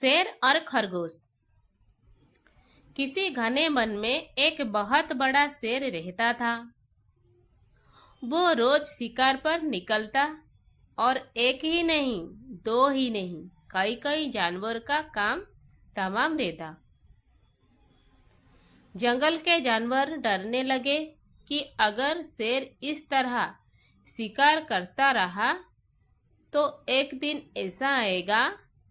शेर और खरगोश। किसी घने वन में एक बहुत बड़ा शेर रहता था। वो रोज शिकार पर निकलता और एक ही नहीं, दो ही नहीं, कई कई जानवर का काम तमाम देता। जंगल के जानवर डरने लगे कि अगर शेर इस तरह शिकार करता रहा तो एक दिन ऐसा आएगा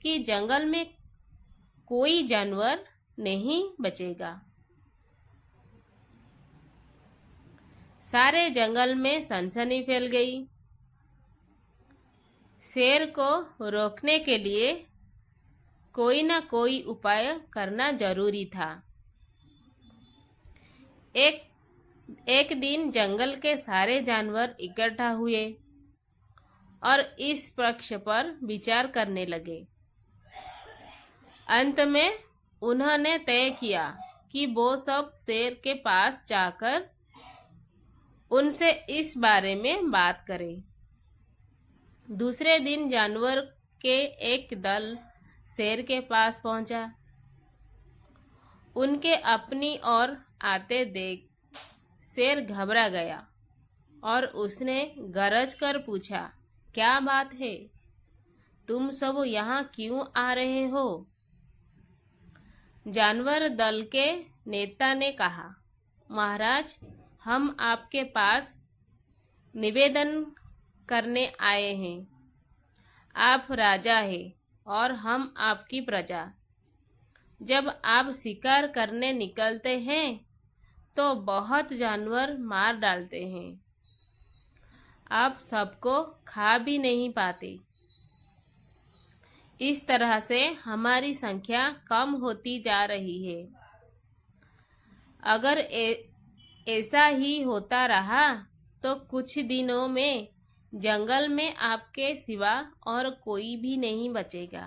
कि जंगल में कोई जानवर नहीं बचेगा। सारे जंगल में सनसनी फैल गई। शेर को रोकने के लिए कोई ना कोई उपाय करना जरूरी था। एक दिन जंगल के सारे जानवर इकट्ठा हुए और इस पक्ष पर विचार करने लगे। अंत में उन्होंने तय किया कि वो सब शेर के पास जाकर उनसे इस बारे में बात करें। दूसरे दिन जानवर के एक दल शेर के पास पहुंचा। उनके अपनी ओर आते देख शेर घबरा गया और उसने गरज कर पूछा, क्या बात है? तुम सब यहाँ क्यों आ रहे हो? जानवर दल के नेता ने कहा, महाराज, हम आपके पास निवेदन करने आए हैं। आप राजा हैं और हम आपकी प्रजा। जब आप शिकार करने निकलते हैं तो बहुत जानवर मार डालते हैं। आप सबको खा भी नहीं पाते। इस तरह से हमारी संख्या कम होती जा रही है। अगर ऐसा ही होता रहा तो कुछ दिनों में जंगल में आपके सिवा और कोई भी नहीं बचेगा।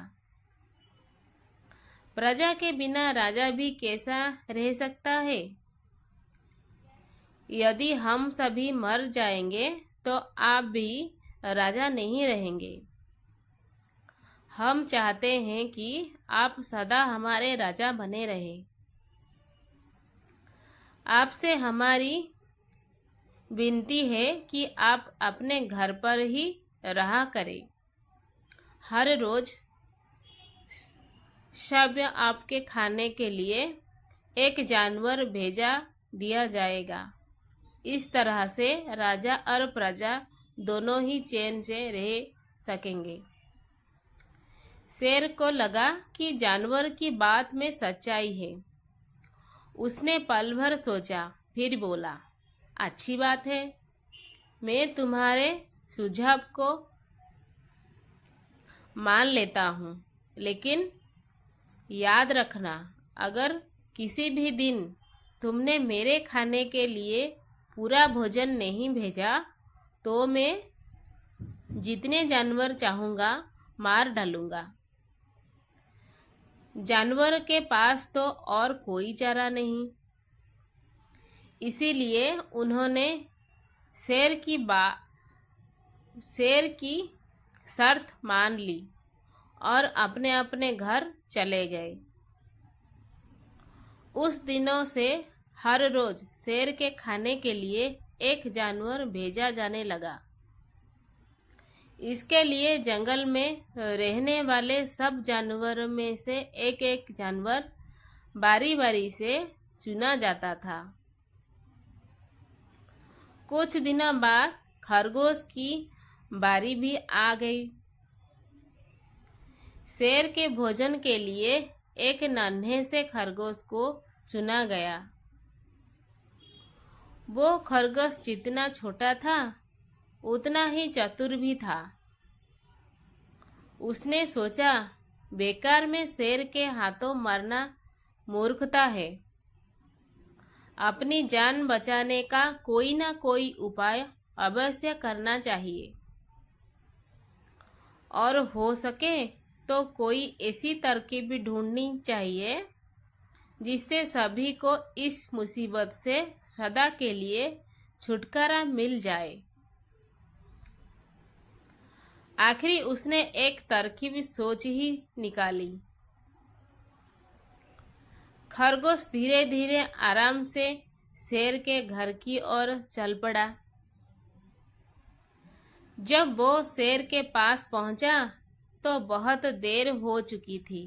प्रजा के बिना राजा भी कैसा रह सकता है? यदि हम सभी मर जाएंगे तो आप भी राजा नहीं रहेंगे। हम चाहते हैं कि आप सदा हमारे राजा बने रहें। आपसे हमारी विनती है कि आप अपने घर पर ही रहा करें। हर रोज सब आपके खाने के लिए एक जानवर भेजा दिया जाएगा। इस तरह से राजा और प्रजा दोनों ही चैन से रह सकेंगे। शेर को लगा कि जानवर की बात में सच्चाई है। उसने पल भर सोचा, फिर बोला, अच्छी बात है, मैं तुम्हारे सुझाव को मान लेता हूँ, लेकिन याद रखना, अगर किसी भी दिन तुमने मेरे खाने के लिए पूरा भोजन नहीं भेजा तो मैं जितने जानवर चाहूँगा मार डालूंगा। जानवर के पास तो और कोई चारा नहीं। इसीलिए उन्होंने शेर की शर्त मान ली और अपने अपने घर चले गए। उस दिनों से हर रोज शेर के खाने के लिए एक जानवर भेजा जाने लगा। इसके लिए जंगल में रहने वाले सब जानवरों में से एक एक जानवर बारी बारी से चुना जाता था। कुछ दिनों बाद खरगोश की बारी भी आ गई। शेर के भोजन के लिए एक नन्हे से खरगोश को चुना गया। वो खरगोश जितना छोटा था उतना ही चतुर भी था। उसने सोचा, बेकार में शेर के हाथों मरना मूर्खता है। अपनी जान बचाने का कोई ना कोई उपाय अवश्य करना चाहिए और हो सके तो कोई ऐसी तरकीब ढूंढनी चाहिए जिससे सभी को इस मुसीबत से सदा के लिए छुटकारा मिल जाए। आखिरी उसने एक तरकीब सोच ही निकाली। खरगोश धीरे धीरे आराम से शेर के घर की ओर चल पड़ा। जब वो शेर के पास पहुंचा तो बहुत देर हो चुकी थी।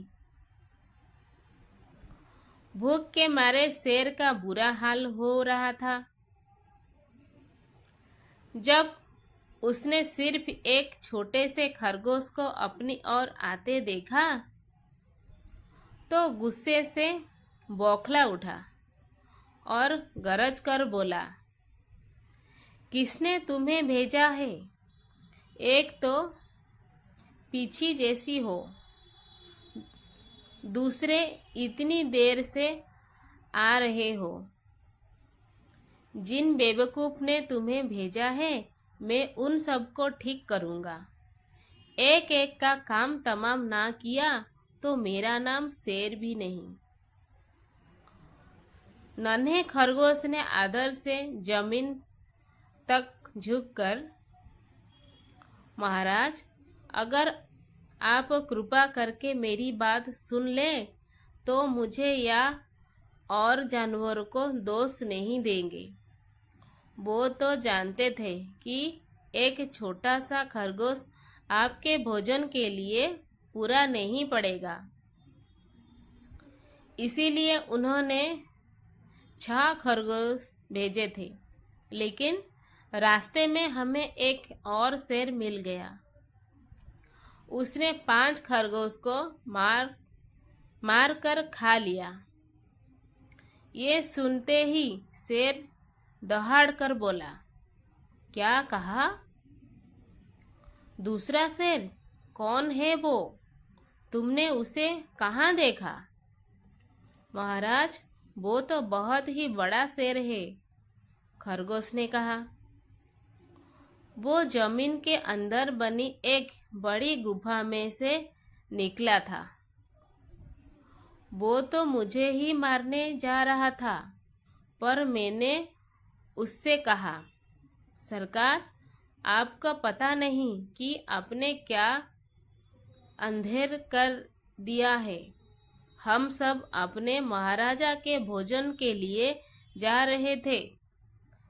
भूख के मारे शेर का बुरा हाल हो रहा था। जब उसने सिर्फ एक छोटे से खरगोश को अपनी ओर आते देखा तो गुस्से से बौखला उठा और गरज कर बोला, किसने तुम्हें भेजा है? एक तो पीछी जैसी हो, दूसरे इतनी देर से आ रहे हो। जिन बेवकूफ ने तुम्हें भेजा है मैं उन सबको ठीक करूंगा। एक एक का काम तमाम ना किया तो मेरा नाम शेर भी नहीं। नन्हे खरगोश ने आदर से जमीन तक झुककर, महाराज, अगर आप कृपा करके मेरी बात सुन ले तो मुझे या और जानवरों को दोष नहीं देंगे। वो तो जानते थे कि एक छोटा सा खरगोश आपके भोजन के लिए पूरा नहीं पड़ेगा, इसीलिए उन्होंने 6 खरगोश भेजे थे। लेकिन रास्ते में हमें एक और शेर मिल गया। उसने 5 खरगोश को मार कर खा लिया। ये सुनते ही शेर दहाड़ कर बोला, क्या कहा? दूसरा शेर? कौन है वो? तुमने उसे कहाँ देखा? महाराज, वो तो बहुत ही बड़ा शेर है, खरगोश ने कहा। वो जमीन के अंदर बनी एक बड़ी गुफा में से निकला था। वो तो मुझे ही मारने जा रहा था, पर मैंने उससे कहा, सरकार, आपको पता नहीं कि आपने क्या अंधेर कर दिया है। हम सब अपने महाराजा के भोजन के लिए जा रहे थे,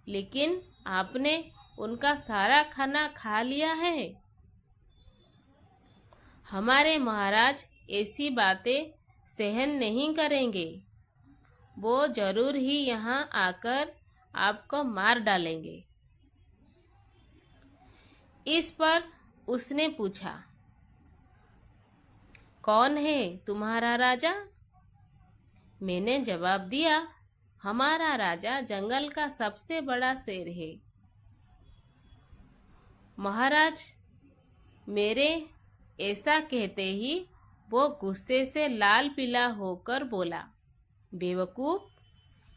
लेकिन आपने उनका सारा खाना खा लिया है। हमारे महाराज ऐसी बातें सहन नहीं करेंगे। वो जरूर ही यहाँ आकर आपको मार डालेंगे। इस पर उसने पूछा, कौन है तुम्हारा राजा? मैंने जवाब दिया, हमारा राजा जंगल का सबसे बड़ा शेर है। महाराज मेरे ऐसा कहते ही वो गुस्से से लाल पीला होकर बोला, बेवकूफ,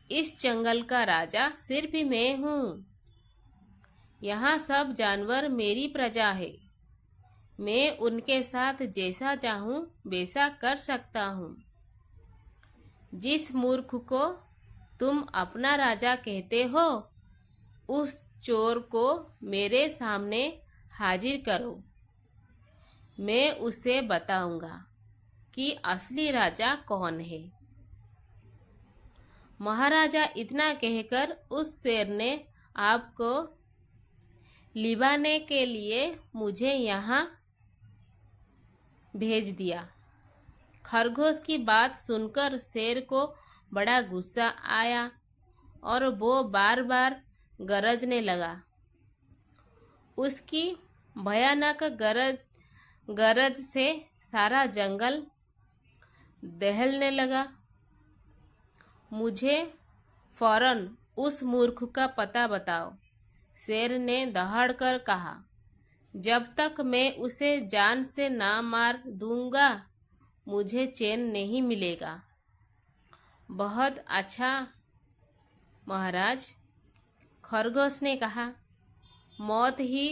इस जंगल का राजा सिर्फ मैं हूँ। यहाँ सब जानवर मेरी प्रजा है। मैं उनके साथ जैसा चाहूँ वैसा कर सकता हूँ। जिस मूर्ख को तुम अपना राजा कहते हो, उस चोर को मेरे सामने हाजिर करो। मैं उसे बताऊंगा कि असली राजा कौन है। महाराजा इतना कहकर उस शेर ने आपको लिबाने के लिए मुझे यहाँ भेज दिया। खरगोश की बात सुनकर शेर को बड़ा गुस्सा आया और वो बार बार गरजने लगा। उसकी भयानक गरज से सारा जंगल दहलने लगा। मुझे फौरन उस मूर्ख का पता बताओ, शेर ने दहाड़ कर कहा। जब तक मैं उसे जान से ना मार दूंगा मुझे चैन नहीं मिलेगा। बहुत अच्छा महाराज, खरगोश ने कहा, मौत ही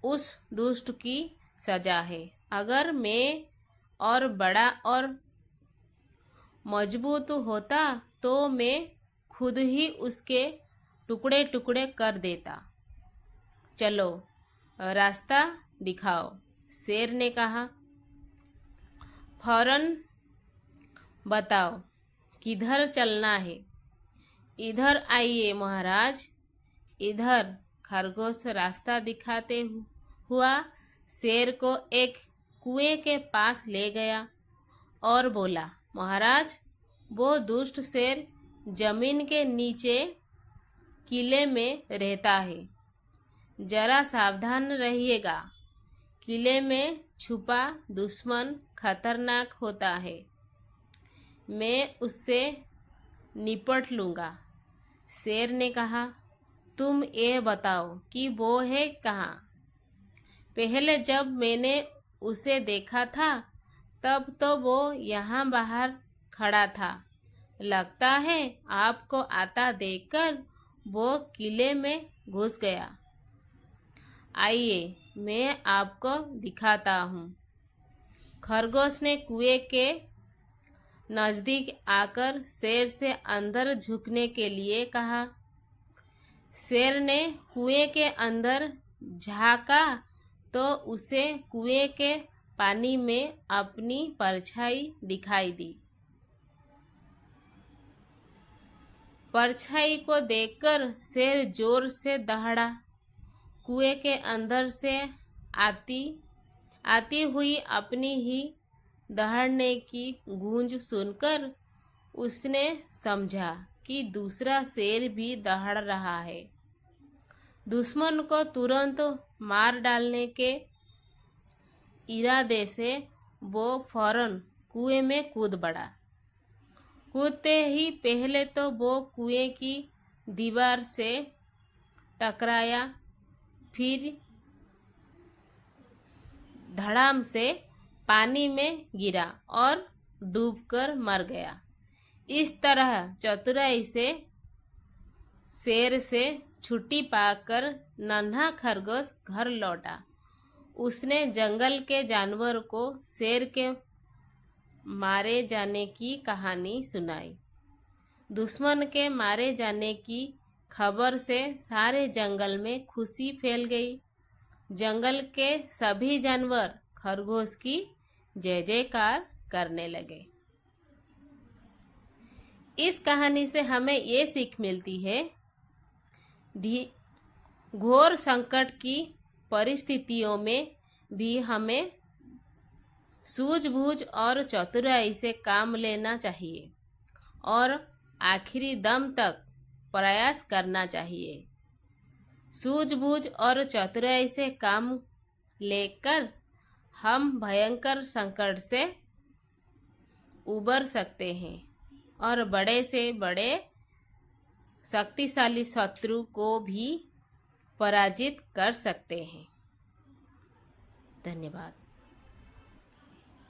उस दुष्ट की सजा है। अगर मैं और बड़ा और मजबूत होता तो मैं खुद ही उसके टुकड़े टुकड़े कर देता। चलो रास्ता दिखाओ, शेर ने कहा। फौरन बताओ किधर चलना है? इधर आइए महाराज। इधर खरगोश रास्ता दिखाते हुआ शेर को एक कुएं के पास ले गया और बोला, महाराज, वो दुष्ट शेर जमीन के नीचे किले में रहता है, जरा सावधान रहिएगा। किले में छुपा दुश्मन खतरनाक होता है, मैं उससे निपट लूँगा। शेर ने कहा, तुम ये बताओ कि वो है कहाँ? पहले जब मैंने उसे देखा था तब तो वो यहाँ बाहर खड़ा था। लगता है आपको आता देखकर वो किले में घुस गया। आइए मैं आपको दिखाता हूँ। खरगोश ने कुएं के नजदीक आकर शेर से अंदर झुकने के लिए कहा। शेर ने कुएं के अंदर झांका तो उसे कुएं के पानी में अपनी परछाई दिखाई दी। परछाई को देखकर शेर जोर से दहाड़ा। कुएं के अंदर से आती हुई अपनी ही दहाड़ने की गूंज सुनकर उसने समझा कि दूसरा शेर भी दहाड़ रहा है। दुश्मन को तुरंत मार डालने के इरादे से वो फौरन कुएं में कूद पड़ा। कूदते ही पहले तो वो कुएं की दीवार से टकराया, फिर धड़ाम से पानी में गिरा और डूबकर मर गया। इस तरह चतुराई से शेर से छुट्टी पाकर नन्हा खरगोश घर लौटा। उसने जंगल के जानवर को शेर के मारे जाने की कहानी सुनाई। दुश्मन के मारे जाने की खबर से सारे जंगल में खुशी फैल गई। जंगल के सभी जानवर खरगोश की जय जयकार करने लगे। इस कहानी से हमें ये सीख मिलती है, घोर संकट की परिस्थितियों में भी हमें सूझबूझ और चतुराई से काम लेना चाहिए और आखिरी दम तक प्रयास करना चाहिए। सूझबूझ और चतुराई से काम लेकर हम भयंकर संकट से उबर सकते हैं और बड़े से बड़े शक्तिशाली शत्रु को भी पराजित कर सकते हैं। धन्यवाद।